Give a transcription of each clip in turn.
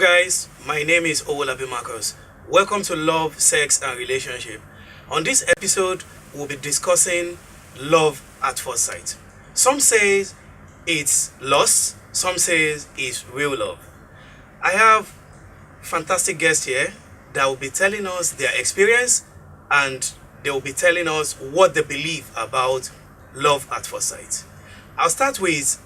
guys, my name is Owolabi Marcus. Welcome to Love, Sex and Relationship. On this episode, we'll be discussing love at first sight. Some say it's lust, some say it's real love. I have fantastic guests here that will be telling us their experience and they will be telling us what they believe about love at first sight. I'll start with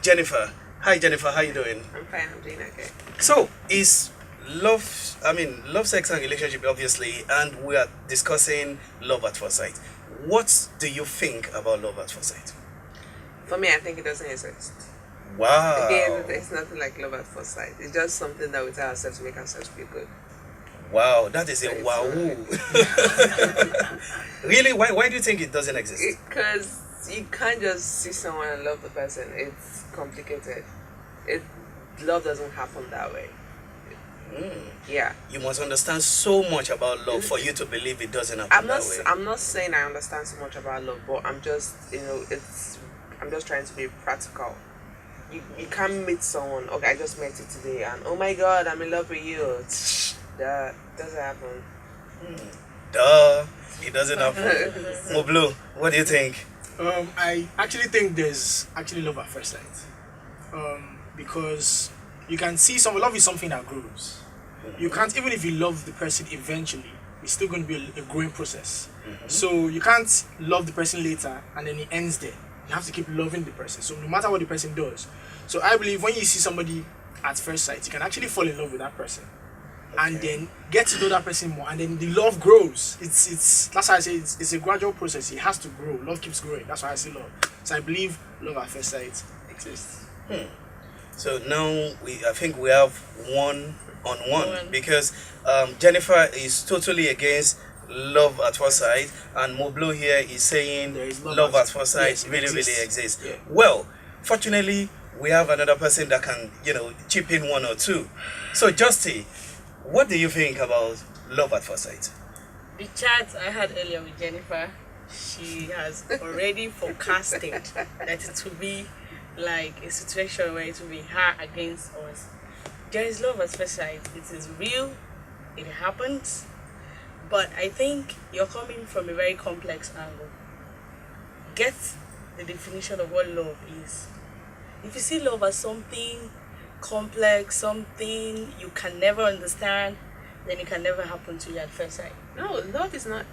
Jennifer. Hi Jennifer, how you doing? I'm fine, I'm doing okay. So, is love, sex and relationship obviously, and we are discussing love at first sight. What do you think about love at first sight? For me, I think it doesn't exist. Wow. Again, it's nothing like love at first sight. It's just something that we tell ourselves to make ourselves feel good. Wow, that is a wow. Really? Why do you think it doesn't exist? Because you can't just see someone and love the person. It's complicated. Love doesn't happen that way. Yeah. You must understand so much about love for you to believe it doesn't happen that way. I'm not saying I understand so much about love, but I'm just, I'm just trying to be practical. You can't meet someone, okay, I just met you today, and oh my God, I'm in love with you. That doesn't happen. Duh, it doesn't happen. Moblu, what do you think? I actually think there's actually love at first sight. Because you can see love is something that grows. You can't, even if you love the person eventually, it's still going to be a growing process. So you can't love the person later and then it ends there. You have to keep loving the person. So no matter what the person does. So I believe when you see somebody at first sight, you can actually fall in love with that person. And then get to know that person more, and then the love grows. It's that's why I say it's a gradual process. It has to grow. Love keeps growing. That's why I say love. So I believe love at first sight exists. So now I think we have one-on-one because Jennifer is totally against love at first sight, and Moblu here is saying love at first sight really exists. Yeah. Well, fortunately, we have another person that can chip in one or two. So Jusy, what do you think about love at first sight? The chat I had earlier with Jennifer, she has already forecasted that it will be like a situation where it will be her against us. There is love at first sight. It is real. It happens. But I think you're coming from a very complex angle. Get the definition of what love is. If you see love as something complex, something you can never understand, then it can never happen to you at first sight. No, love is not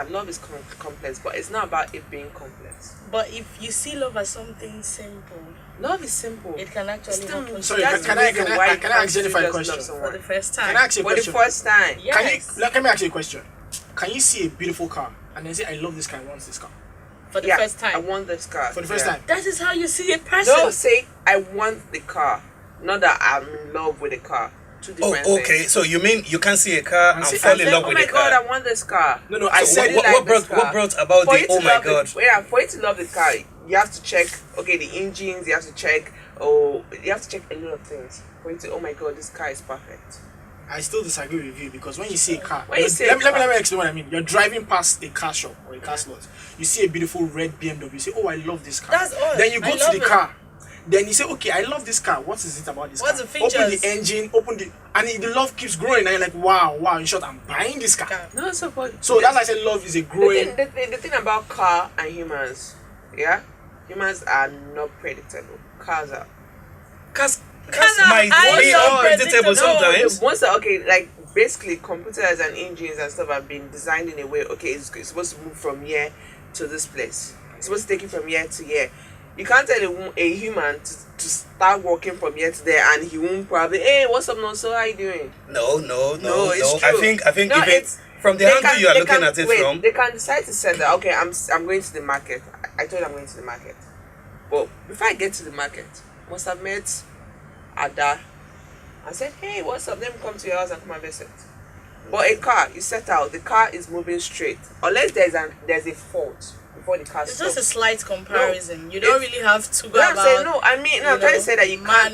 love is complex, but it's not about it being complex. But if you see love as something simple, love is simple. it can actually happen. Sorry, can I ask Jennifer a question? For the first time. Can I ask you a For the question? first time. Yes. Let me ask you a question. Can you see a beautiful car and then say, I love this car, I want this car? For the first time. I want this car. For the first time? That is how you see a person. No, say I want the car. Not that I'm in love with the car. Two different okay. things. So you mean you can see a car and fall in love oh with my the car? God, I want this car. No, I said what brought about For the you to oh my love God? for you to love the car, you have to check, the engines, you have to check, you have to check a lot of things. For you to, oh my God, this car is perfect. I still disagree with you because when you see a car, When you see let a me explain what I mean. You're driving past a car shop or a car slot. You see a beautiful red BMW. You say, oh, I love this car. That's all. Then you go I to love the it. car. Then you say, okay, I love this car. What is it about this What's car? the features? Open the engine, and the love keeps growing. And you're like, wow. In short, I'm buying this car. No, so So that's why I said love is a growing. The thing about car and humans, humans are not predictable. Cars are. Cars are might be unpredictable sometimes. Once like basically computers and engines and stuff have been designed in a way. Okay, it's supposed to move from here to this place. It's supposed to take you from here to here. You can't tell a human to start walking from here to there and he won't probably, hey, what's up, so how you doing? No. It's true. I think No, if from the angle you are looking at it from, they can decide to say that, okay, I'm going to the market. I told you I'm going to the market. But before I get to the market, must have met Ada and said, hey, what's up? Let me come to your house and come and visit. But a car, you set out, the car is moving straight. Unless there's a fault before the car It's stops. just a slight comparison. You don't really have to go I'm about. saying, I'm trying to say that you can't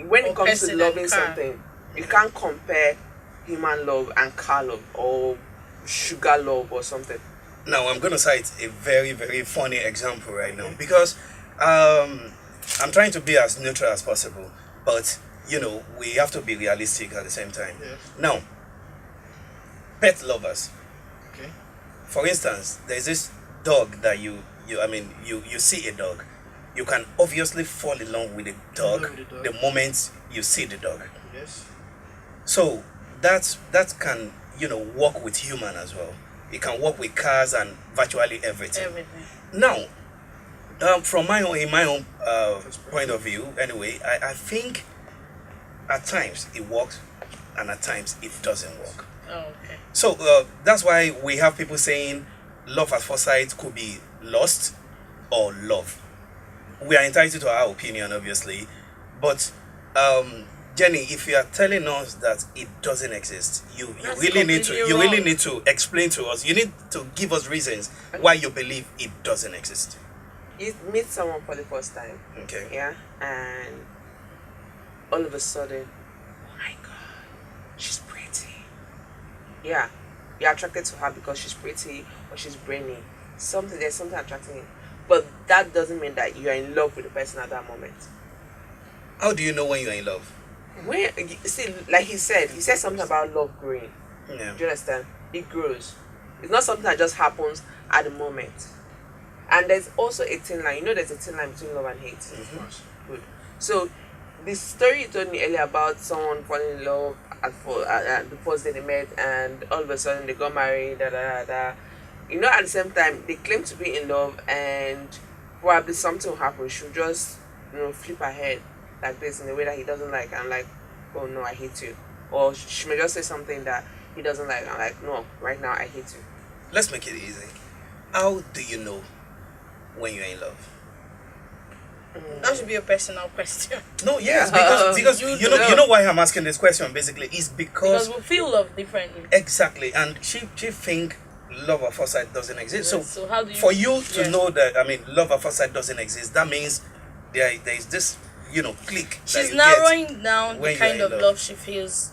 when it comes to person loving and car. something, you can't compare human love and car love or sugar love or something. now I'm going to cite a very, very funny example right now because I'm trying to be as neutral as possible. But we have to be realistic at the same time. Yes. Now, pet lovers. Okay. For instance, there's this dog that you see a dog. You can obviously fall in love with the dog Love with the dog. the moment you see the dog. Yes. So that can work with human as well. It can work with cars and virtually everything. Everything. Now, from my own point of view, anyway, I think at times it works and at times it doesn't work. Oh, okay. So that's why we have people saying love at first sight could be lost or love. We are entitled to our opinion, obviously, but Jenny, if you are telling us that it doesn't exist, you That's really need to completely wrong. explain to us. You need to give us reasons why you believe it doesn't exist. You meet someone for the first time, Okay. yeah, and all of a sudden, oh my god, she's pretty. Yeah, you're attracted to her because she's pretty or she's brainy. There's something attracting you, but that doesn't mean that you are in love with the person at that moment. How do you know when you're in love? When see, like he said something about love growing. Yeah. Do you understand? It grows. It's not something that just happens at the moment. And there's also a thin line. There's a thin line between love and hate. Of course. Good. So, the story you told me earlier about someone falling in love at the first day they met, and all of a sudden they got married. Da da da da. At the same time, they claim to be in love, and probably something will happen. She'll just, flip her head like this in a way that he doesn't like. I'm like, oh no, I hate you. Or she may just say something that he doesn't like. I'm like, no, right now I hate you. Let's make it easy. How do you know when you're in love? That should be a personal question. No, yes, because You you know why I'm asking this question basically is Because because we feel love differently. exactly, and she think love at first sight doesn't exist. Yes, so how do you- for you to yes. know that love at first sight doesn't exist, that means there is this click. that She's you narrowing down when the you're kind in of love. love she feels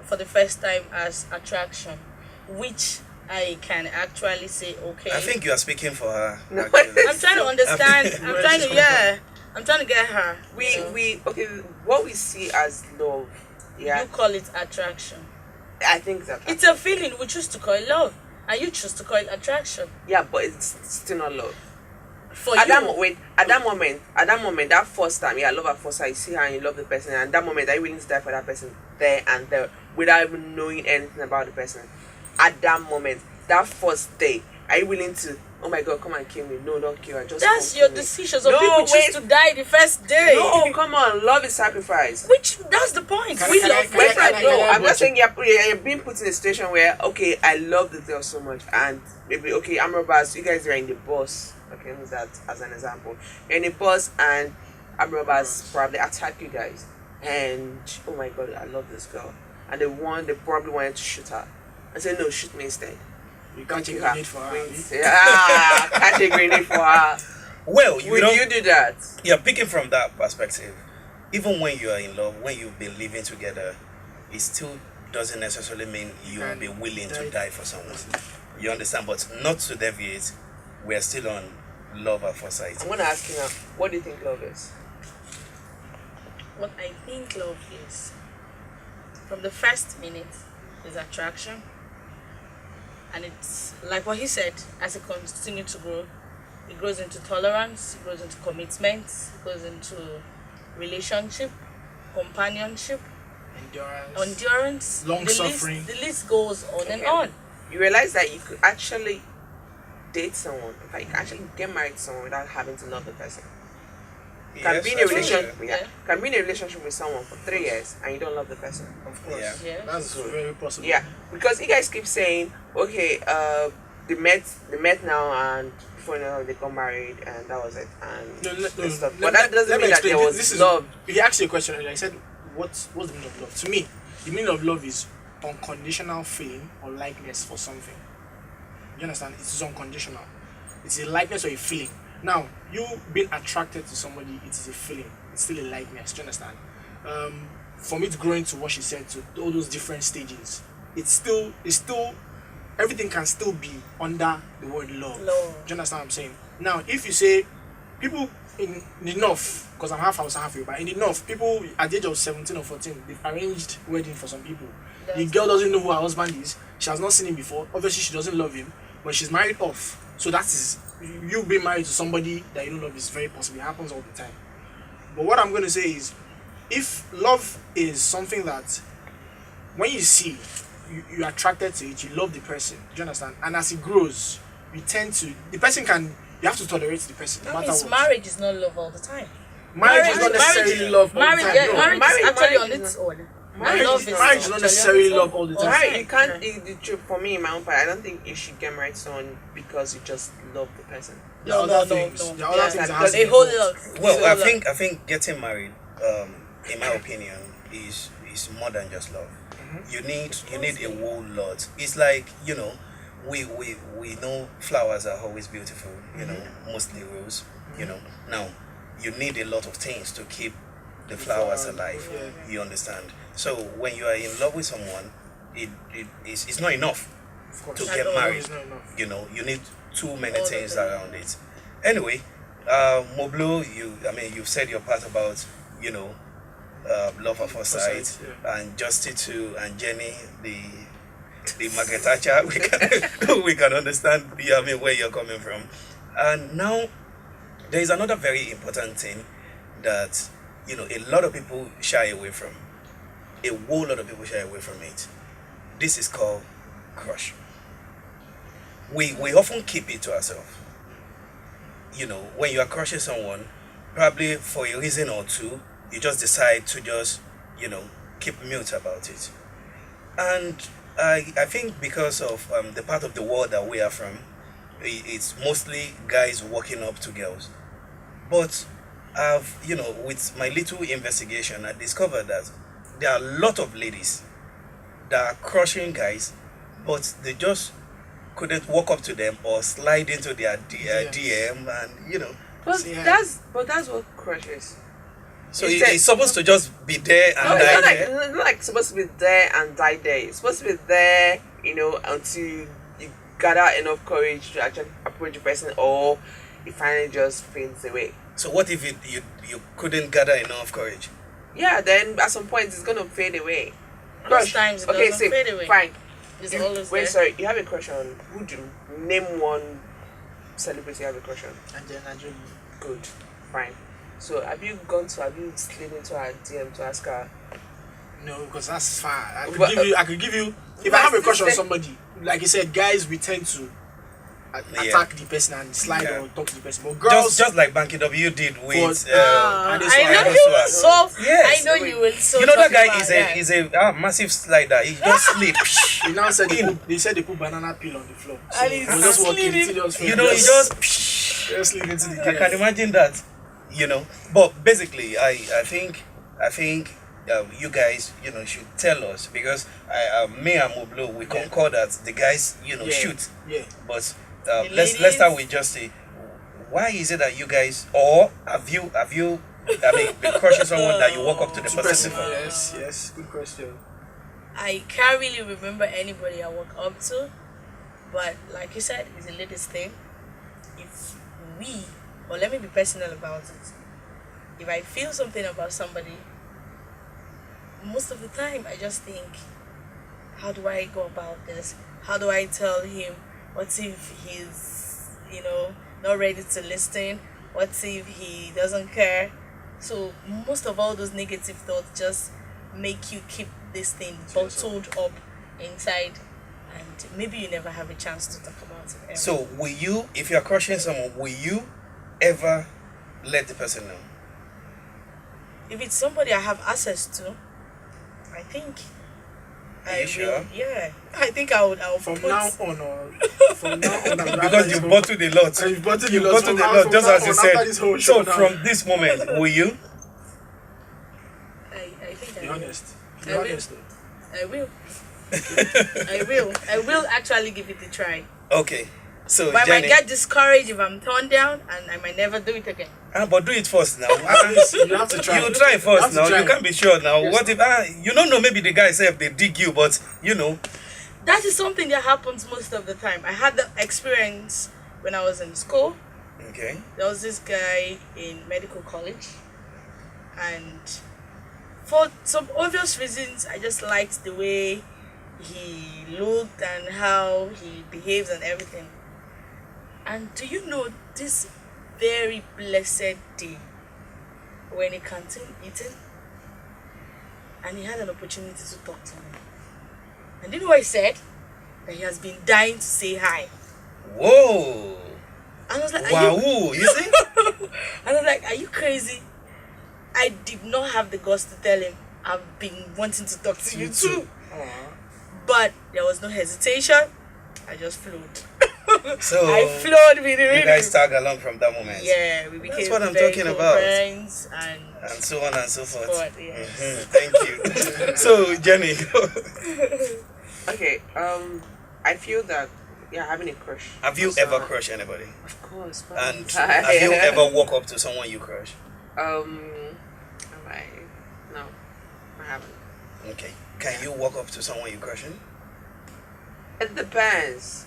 for the first time as attraction, which I can actually say, okay. get. I think you are speaking for her. No. actually. I'm trying to understand. I'm Where trying she's to, coming I'm trying to get her. What we see as love, yeah, You call it attraction. I think that It's a feeling. We choose to call it love, and you choose to call it attraction. yeah, but it's still not love. For At you, that moment, that first time, yeah, love at first sight, you see her and you love the person, and that moment, are you willing to die for that person there and there without even knowing anything about the person? At that moment, that first day, are you willing to? Oh my God, come and kill me! No, don't kill her. Just that's come your kill me. decision. Some No, people choose wait. to die the first day. No, come on, love is sacrifice. Which that's the point. Can I- We can I- love can I- differently. No, I'm but not saying you're being put in a situation where, okay, I love the girl so much, and maybe, okay, I'm robbers, you guys are in the bus. Okay, use that as an example. You're in the bus, and I'm robbers probably attack you guys, and oh my God, I love this girl, and they probably wanted to shoot her. I said, no, shoot me instead. You can't take Kill a need for her. Wait, catch a grenade for her. Well, Would you you do that? Yeah, picking from that perspective, even when you are in love, when you've been living together, it still doesn't necessarily mean you will be willing to die for someone. You understand? But not to deviate, we're still on love at first sight. I'm gonna ask you now, what do you think love is? What I think love is, from the first minute, is attraction. And it's like what he said, as it continues to grow, it grows into tolerance, it grows into commitment, it goes into relationship, companionship, endurance, Long the suffering. The list goes on and Okay. on. You realize that you could actually date someone, in fact, you can actually get married to someone without having to love the person. You can Yes, be in a that's relationship, true. yeah, can be in a relationship with someone for 3 years and you don't love the person. Of course. Yeah. Yeah. That's very possible. Yeah, because you guys keep saying, okay, they met now, and before you know they got married, and that was it, and and stuff. But that doesn't let me mean that explain. there was This is love. He asked you a question earlier. I said, what's the meaning of love? To me, the meaning of love is unconditional feeling or likeness for something. You understand? It's unconditional. It's a likeness or a feeling. Now, you being attracted to somebody, it is a feeling. It's still a likeness. Do you understand? From it growing to what she said, to all those different stages, it's still everything can still be under the word love. Love. Do you understand what I'm saying? Now, if you say people in enough, because I'm half Hausa, half Yoruba, in enough, people at the age of 17 or 14, they've arranged wedding for some people. The girl doesn't know who her husband is. She has not seen him before. Obviously, she doesn't love him, but she's married off. So that is, you being married to somebody that you don't love is very possible. It happens all the time. But what I'm going to say is, if love is something that, when you see, you're attracted to it, you love the person, do you understand? And as it grows, you tend to, the person can, you have to tolerate the person, no That matter means what. marriage is not love all the time. Marriage is not necessarily love all the Marriage, time. yeah, No. marriage is actually marriage on is its not- own. Marriage Love is not necessarily actually on love its all own. the time. Alright, Okay. you can't. The truth for me, in my own part, I don't think you should get married to someone because you just love the person. There are No, other no, things. no. There are Yeah, other things that because has to A be whole involved. lot. Well, A I whole think getting married, in my opinion, is more than just love. You need a whole lot. It's like, we know flowers are always beautiful. Mostly rose. Now you need a lot of things to keep the flowers alive. Yeah. You understand? So when you are in love with someone, it's not enough Of course. to Not get all. married. It's not enough. You need too many All the things time. around it. Anyway, Moblo, you've said your part about love at first sight, First sight, and Justy too, and Jenny, the Marketacha. We can understand. Where you're coming from. And now there is another very important thing that a lot of people shy away from. A whole lot of people shy away from it. This is called crush. We often keep it to ourselves. When you are crushing someone, probably for a reason or two, you just decide to just, keep mute about it. And I think because of the part of the world that we are from, it's mostly guys walking up to girls. But with my little investigation, I discovered that there are a lot of ladies that are crushing guys, but they just couldn't walk up to them or slide into their DM, and But Yeah. that's what crush is. so It's a- it's supposed to just be there and No, it's die not like there. it's not like supposed to be there and die there. It's supposed to be there, until you gather enough courage to actually approach the person, or it finally just fades away. So what if you couldn't gather enough courage? Yeah, then at some point it's gonna fade away. Most times it doesn't fade away. Fine. It's You- always wait, there. sorry. You have a crush on who? Do name one celebrity you have a crush on? And then Nigeria. Good. Fine. So have you slid into her DM to ask her? No, because that's far. I could But, give you. If but I have a crush on this- somebody, like you said, guys, we tend to attack the person and slide Yeah. or talk to the person. But girls, Just like Banky W did with. and this I one, know and you this will one. so. Yes. I know you will so. that talk guy about is that. a massive slider. He just sleeps. they now said they said they put banana peel on the floor. So And he's we're just walking sliding. into those He just. just lead into the I can imagine that, But basically, I think you guys, should tell us, because me and Moblo, we concord that the guys, shoot. Yeah. But The let's ladies- start with Justy. Why is it that you guys, or have you been crushing someone that you walk up to the person Person, before? yes, good question. I can't really remember anybody I walk up to, but like you said, it's a ladies thing. Let me be personal about it. If I feel something about somebody, most of the time I just think, how do I go about this? How do I tell him? What if he's, not ready to listen? What if he doesn't care? So most of all those negative thoughts just make you keep this thing bottled up inside, and maybe you never have a chance to talk about it ever. So will you, if you're crushing someone, will you ever let the person know? If it's somebody I have access to, I think Are I you will. sure? Yeah, I think I would. From put, now on, or from now on, Because you bottled a lot. You've bottled You a lot. bottled a From lot, now- just from as now you on, after this said. whole So show now, from this moment, will you? I think be I will. honest. I Be will. honest. Though. I will. I will actually give it a try. Okay. So But I might Jenny, get discouraged if I'm turned down, and I might never do it again. but do it first now. You have to try. You try You first have to now. try. You can't be sure now. Yes. What if you don't know? Maybe the guy said they dig you, but That is something that happens most of the time. I had the experience when I was in school. Okay. There was this guy in medical college, and for some obvious reasons, I just liked the way he looked and how he behaves and everything. And do you know this very blessed day when he canteen eating, and he had an opportunity to talk to me. And do you know what he said? That he has been dying to say hi. Whoa. And I was like, Wow, you see? And I was like, are you crazy? I did not have the guts to tell him I've been wanting to talk to you too. But there was no hesitation. I just flowed. So I flowed with the you rhythm. guys tag along from that moment. Yeah, we became That's what I'm very talking cool about. friends and so on and so forth. sport, yes. Thank you. So Jenny, Okay, I feel that having a crush. have you on ever someone- crushed anybody? Of course. And have you ever walked up to someone you crush? Have I? No, I haven't. Okay. Can you walk up to someone you're crushing? It depends.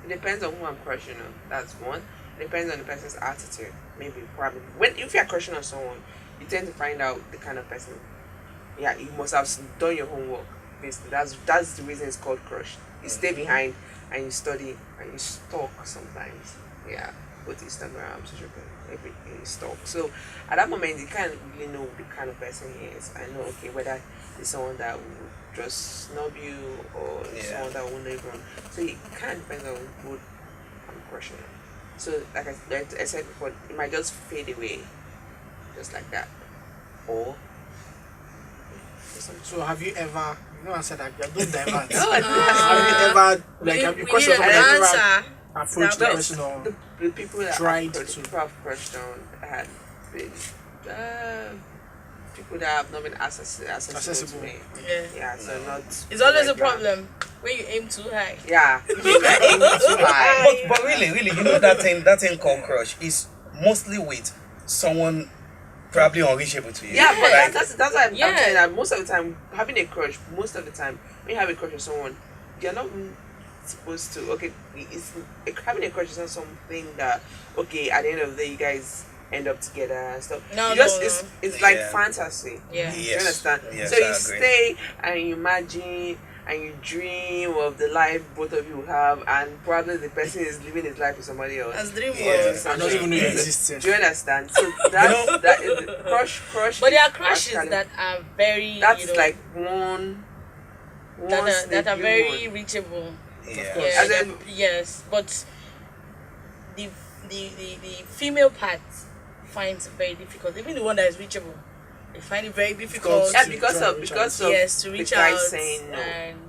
It depends on who I'm crushing on. That's one. It depends on the person's attitude. Maybe, probably. If you're crushing on someone, you tend to find out the kind of person. Yeah, you must have done your homework. Basically, that's the reason it's called crush. You stay behind and you study and you stalk sometimes. Yeah, both Instagram, social media, everything you stalk. So at that moment, you can't really know the kind of person he is. I know, okay, whether it's someone that will just snub you or someone that will not even. So it kind of depends on who I'm crushing on. So like I said before, it might just fade away, just like that, or. So have you ever? You know, I said that you don't divert. No, Have you ever like we question need someone an have you ever answer. approached the That person or the people that tried the to. people I've crushed on had been people that have not been accessible to me. Yeah. So not. It's always a regular. problem when you aim too high. Yeah, you aim too high. But really, you know that thing called crush is mostly with someone probably unreachable to you. Yeah, but Like, that's why I'm Yeah. saying that most of the time having a crush, most of the time when you have a crush on someone, you're not supposed to. Okay, having a crush is not something that at the end of the day you guys end up together and stuff. No, It's like Yeah. fantasy. Yeah. Do you Yes. understand? Yes, So I you agree. stay and you imagine and you dream of the life both of you have, and probably the person is living his life with somebody else. As dream Yeah. was. I don't even know you exist. Do you understand? So that is the crush. But there are is crushes actually- that are very that's like one that are blue very moon. reachable. yeah. course. Yeah, And then- yes, but the female part finds it very difficult. Even the one that is reachable, they find it very difficult. Yeah, to because try of to reach because out. of Yes, to the reach guy out saying no. and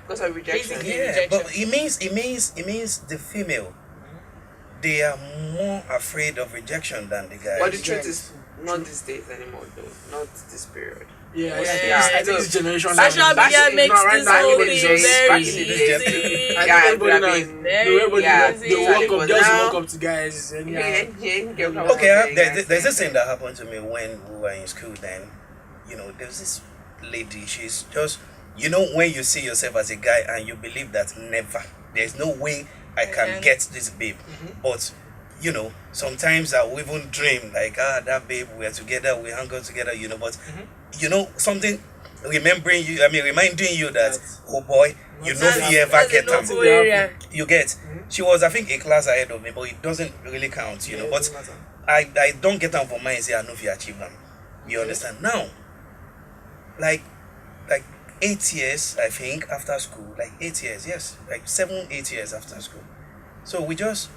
Because of rejection. Basically. Yeah, rejection. but it means the female, they are more afraid of rejection than the guys. But the truth is not these days anymore though. Not this period. Yeah, Yeah. I think it's generation. social Back media in- makes no, right this now, whole everybody thing just- very back in the day, easy. I Yeah, think everybody I now, mean, everybody yeah, they yeah, walk but up, just now- walk up to guys and yeah. Okay, there's this thing that happened to me when we were in school then. You know, there's this lady, she's just, you know, when you see yourself as a guy and you believe that there's no way I can get this babe. But, you know, sometimes I will even dream like, that babe, we're together, we hang out together, you know, but, you know, something reminding you that, oh boy, you know if you ever That's a get them. no-go area. You get, she was, I think, a class ahead of me, but it doesn't really count, you know, but I don't get them for mine and say I know if you achieve them. You understand? Now, like 8 years, I think, after school, like 8 years, yes, like 7-8 years after school. So we just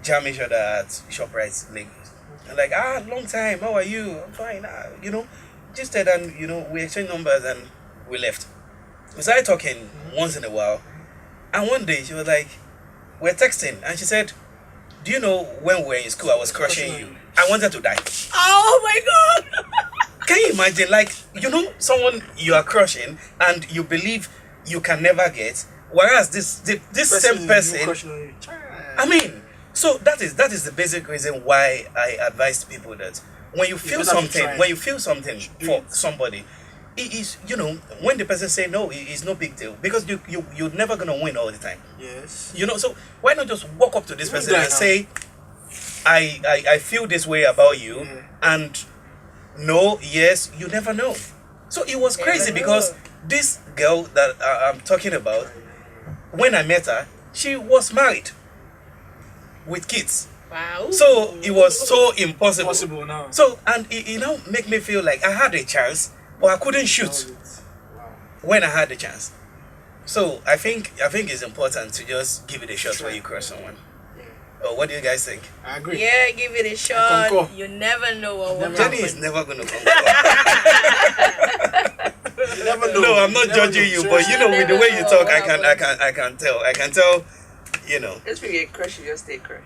jam each other at ShopRite Lagos. And like, long time, how are you? I'm fine, you know, just said, and you know, we exchanged numbers and we left. We started talking once in a while, and one day she was like, we're texting, and she said, do you know when we were in school I was crushing you? I wanted to die. Oh my god! Can you imagine, like, you know, someone you are crushing and you believe you can never get, whereas this same person, I mean, so that is the basic reason why I advise people that when you feel better to something, try. when you feel something Do for it. somebody, it is, when the person say no, it's no big deal because you're never gonna win all the time. Yes. So why not just walk up to this person that and now. say, I feel this way about you, Yeah. and no, yes, you never know. So it was crazy Never because know. this girl that I'm talking about, when I met her, she was married with kids. Wow. So it was so impossible. Possible now. So, and it now make me feel like I had a chance, but I couldn't shoot Wow. when I had the chance. So I think it's important to just give it a shot when you crush someone. Oh, what do you guys think? I agree. Yeah, give it a shot. concur. You never know what will Never. Jenny happen. is never gonna come. You never know. No, I'm not You never judging know. you, but with the way you talk, I can tell. Just when you get crush, you just stay crush.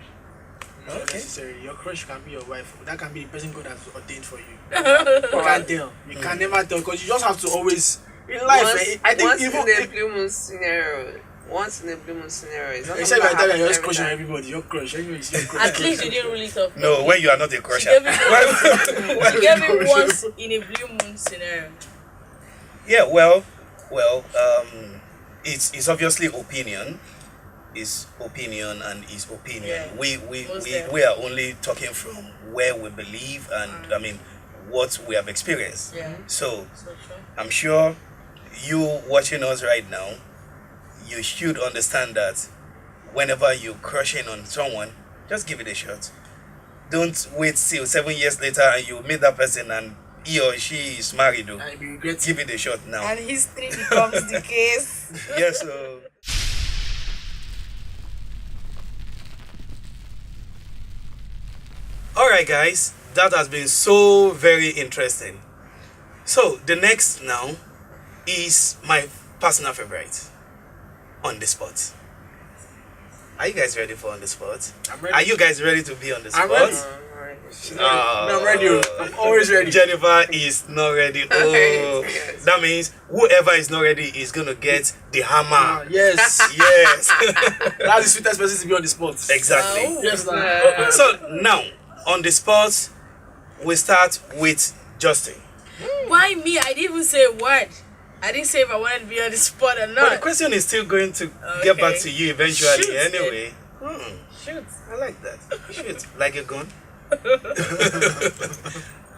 Not Okay. necessarily. Your crush can be your wife. That can be the person God has ordained for you. You can't tell. You can never tell because you just have to always in life. I think once even in a blue moon scenario. It's not except something I tell that you, you're happens just crushing every time. everybody. Your crush, anyway, it's your crush. At least you didn't really talk. No, when you are not a crusher. She gave me Well, She gave me once in a blue moon scenario. yeah, it's obviously opinion. Is opinion and is opinion. Yeah, most We are only talking from where we believe and I mean what we have experienced. Yeah. So So sure. I'm sure you watching us right now, you should understand that whenever you're crushing on someone, just give it a shot. Don't wait till 7 years later and you meet that person and he or she is married. Though. I be regretting. Give it a shot now. And history becomes the case. Yes. All right, guys, that has been so very interesting. So the next now is my personal favorite, on the spot. Are you guys ready for on the spot? I'm ready. Are you guys ready to be on the spot? I'm ready. Alright. No, I'm ready. I'm always ready. Jennifer is not ready. Oh, Yes. that means whoever is not ready is gonna get the hammer. Yes. Yes, That's the sweetest person to be on the spot. exactly. Wow. Yes, now. So now on the spot, we start with Justin. Why me? I didn't even say a word. I didn't say if I wanted to be on the spot or But not. the question is still going to get back Okay. to you eventually. Shoot, Anyway, Shoot. I like that. Shoot, like a gun.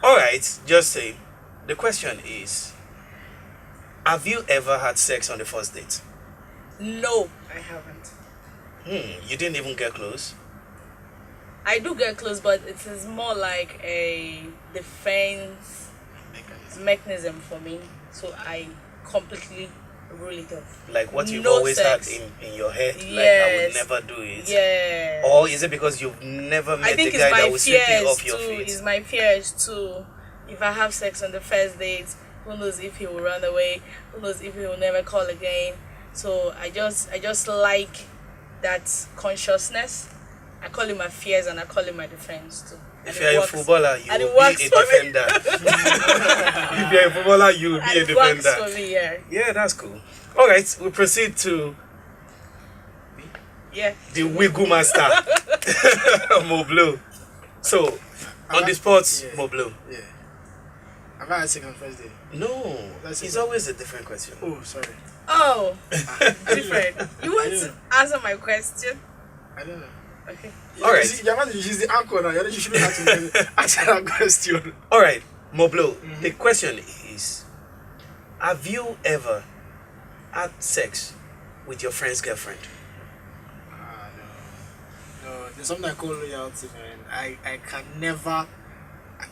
All right, Justin. The question is: have you ever had sex on the first date? No, I haven't. You didn't even get close. I do get close, but it is more like a defense mechanism for me. So I completely rule it off. Like what you've No always sex. had in your head. Like I Yes. would never do it. Yeah. Or is it because you've never met I think the it's guy that my will sweep you fears off your too. feet? It's my fears too. If I have sex on the first date, who knows if he will run away? Who knows if he will never call again? So I just like that consciousness. I call it my fears and I call it my defense too. If And you're it a works. footballer, you And it will be a works for me. defender. If you're a footballer, you will be And a it works defender. for me, yeah. Yeah, that's cool. All right, we proceed to Yeah. the wiggle master, Moblo. So, on the spot, Yeah. Moblo. Yeah. Have I had sex on the first day? No, That's it's okay. always a different question. Oh, sorry. Oh, different. You want to answer my question? I don't know. Okay. All right. She's the anchor now. You shouldn't have to answer that question. All right, Moblo. The question is: have you ever had sex with your friend's girlfriend? No, there's something I call loyalty, man. I can never.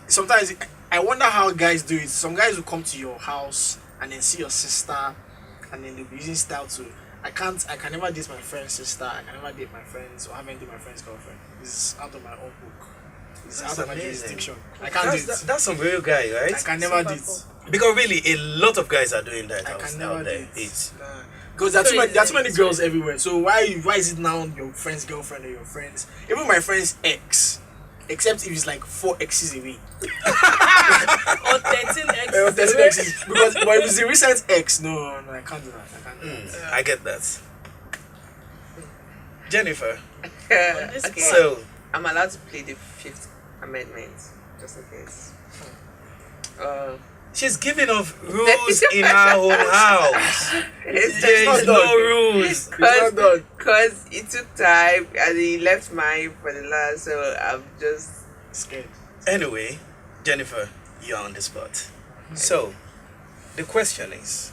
Sometimes I wonder how guys do it. Some guys will come to your house and then see your sister, and then they'll be using style to. I can never date my friend's sister. I can never date my friends or have any date my friend's girlfriend. It's out of my own book. It's That's out of my amazing. jurisdiction. I can't do it. That's some real guy, I right? can never Super do it. cool. Because really, a lot of guys are doing that I out, can never out do there. it. It's Because there are too many girls everywhere. So why is it now your friend's girlfriend or your friends? Even my friend's ex, except if it's like 4 exes away. Or 13 X. 13 exes. Because but if it's the recent ex, no, I can't do that. I can't do that. I get that. Jennifer. this Okay. So, I'm allowed to play the Fifth Amendment, just in case. She's giving off rules in her own house. There not is done. no rules. It's not done. Because it took time and he left mine for the last, so I'm just Scared. Anyway, Jennifer, you're on the spot. So, the question is,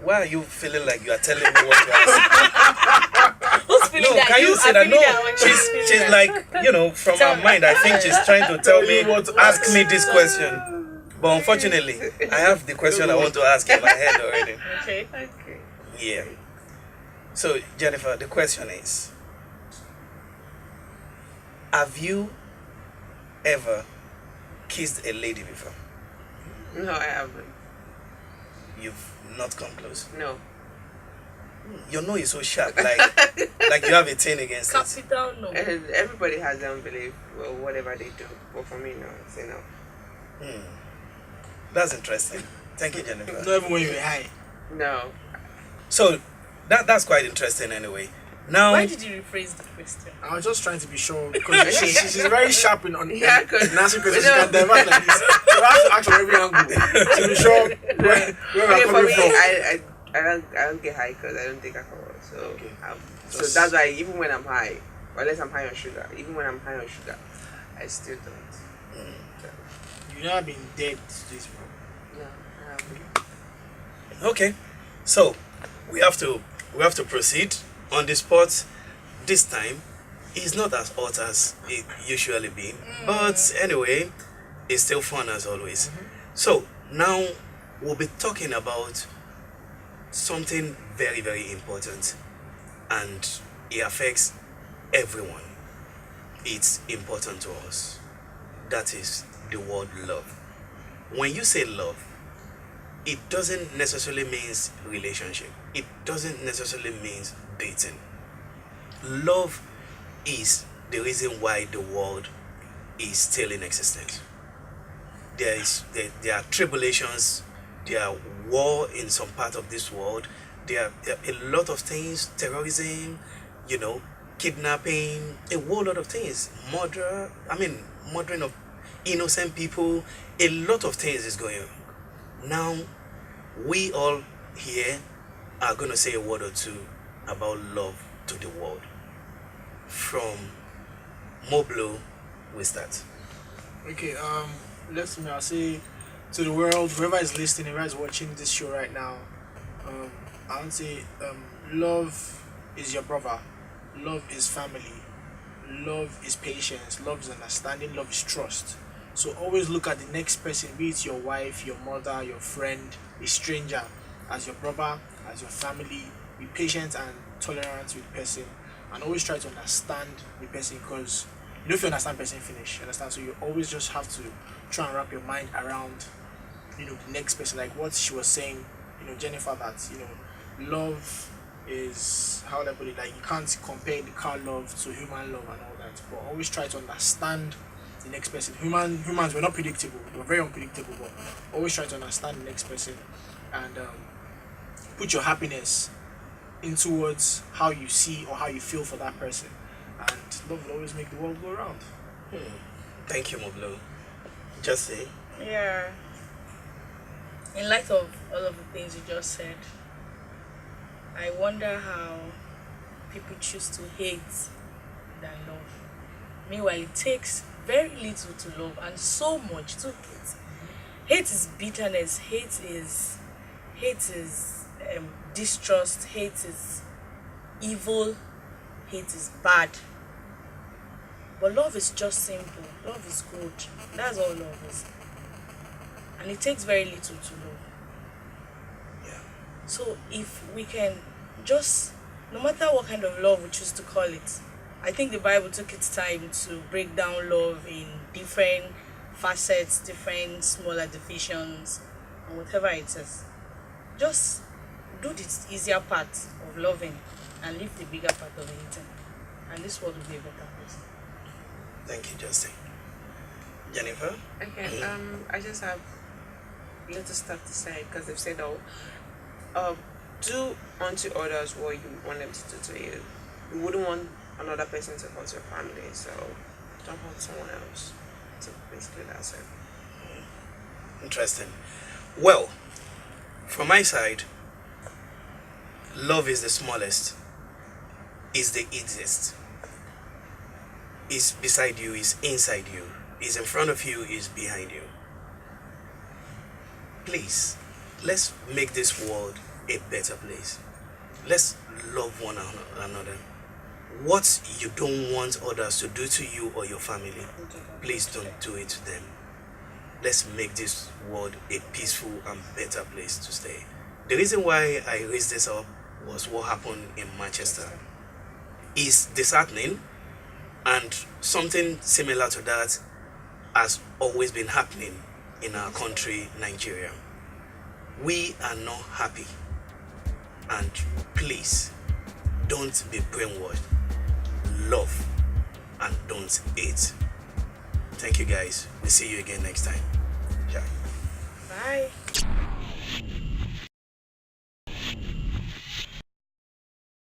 why are you feeling like you are telling me what to ask? Who's feeling No, that? can you say that? feeling No, that when feeling she's like, from her mind, I think she's trying to tell me, you what to ask me this question. But unfortunately, I have the question I want to ask in my head already. Okay. okay. Yeah. So, Jennifer, the question is, have you ever kissed a lady before? No, I haven't. You've not come close. No. Your no is so sharp, like you have a thing against it. Capital no. And everybody has their own belief or whatever they do. But for me, no, I say no. That's interesting. Thank you, Jennifer. Not even when you were high. No. So that's quite interesting anyway. Now, Why did you rephrase the question? I was just trying to be sure because she's very sharp on Yeah, 'cause- in answering questions. She can divert like this. You have to act from every angle to be sure where we're Okay, for coming me, from. I don't get high because I don't take alcohol. So Okay. so Just- that's why even when I'm high, or unless I'm high on sugar, even when I'm high on sugar, I still don't. You've never been dead to this, bro. No, I haven't. okay. So we have to proceed on the spot. This time, it's not as hot as it usually be, but anyway, it's still fun as always. So now we'll be talking about something very, very important, and it affects everyone. It's important to us. That is the word love. When you say love, it doesn't necessarily means relationship. It doesn't necessarily means dating. Love is the reason why the world is still in existence. There are tribulations, there are war in some part of this world, there are a lot of things, terrorism, kidnapping, a whole lot of things, murdering of innocent people, a lot of things is going on. Now, we all here are going to say a word or two about love to the world. From Moblo, we start. Okay, I'll say to the world, whoever is listening, whoever is watching this show right now, I would say love is your brother, love is family, love is patience, love is understanding, love is trust. So always look at the next person, be it your wife, your mother, your friend, a stranger, as your brother, as your family. Be patient and tolerant with the person, and always try to understand the person, because if you understand person, finish. You understand? So you always just have to try and wrap your mind around, the next person. Like what she was saying, Jennifer, that love is, how would I put it? Like you can't compare the car love to human love and all that. But always try to understand the next person. Humans, we're not predictable. We're very unpredictable. But always try to understand the next person, and put your happiness in towards how you see or how you feel for that person, and love will always make the world go round. Thank you, Moblo. Jusy. Yeah. In light of all of the things you just said, I wonder how people choose to hate than love. Meanwhile, it takes very little to love and so much to hate. Hate is bitterness. Hate is distrust. Hate is evil. Hate is bad. But love is just simple. Love is good. That's all love is. And it takes very little to love. Yeah. So if we can just, no matter what kind of love we choose to call it, I think the Bible took its time to break down love in different facets, different smaller divisions, and whatever it is. Just do the easier part of loving and leave the bigger part of hating. And this world will be a better place. Thank you, Jusy. Jennifer? Okay, I just have little stuff to say because they've said all. Do unto others what you want them to do to you. You wouldn't want another person to hurt your family, so don't hurt someone else. So basically that's it. Interesting. Well, from my side, love is the smallest, is the easiest. Is beside you, is inside you, is in front of you, is behind you. Please, let's make this world a better place. Let's love one another. What you don't want others to do to you or your family, please don't do it to them. Let's make this world a peaceful and better place to stay. The reason why I raised this up was what happened in Manchester. It's disheartening, and something similar to that has always been happening in our country, Nigeria. We are not happy, and please don't be brainwashed. Love and don't hate. Thank you guys. We'll see you again next time. Bye. Bye.